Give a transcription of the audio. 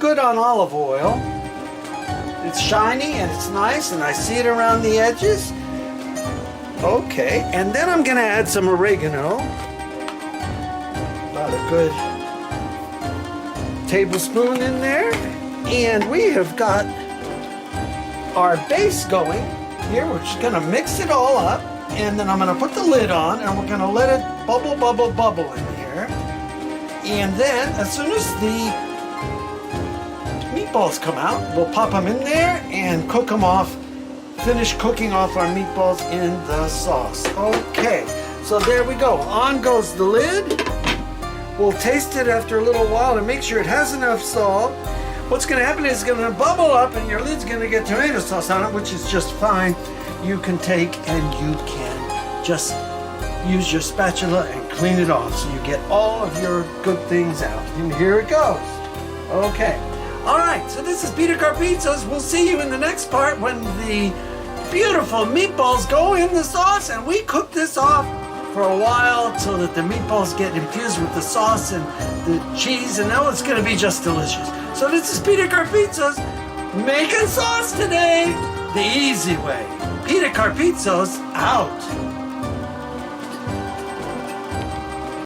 Good on olive oil. It's shiny and it's nice, and I see it around the edges. Okay, and then I'm gonna add some oregano. About a good tablespoon in there. And we have got our base going here. We're just gonna mix it all up, and then I'm gonna put the lid on, and we're gonna let it bubble, bubble, bubble in here. And then as soon as the meatballs come out, we'll pop them in there and cook them off. Finish cooking off our meatballs in the sauce. Okay, so there we go. On goes the lid. We'll taste it after a little while to make sure it has enough salt. What's going to happen is it's going to bubble up, and your lid's going to get tomato sauce on it, which is just fine. You can take and you can just use your spatula and clean it off so you get all of your good things out. And here it goes. Okay. All right, so this is Peter Carpizzo's. We'll see you in the next part when the beautiful meatballs go in the sauce, and we cook this off for a while so that the meatballs get infused with the sauce and the cheese, and now it's going to be just delicious. So this is Peter Carpizzo's making sauce today the easy way. Peter Carpizzo's out.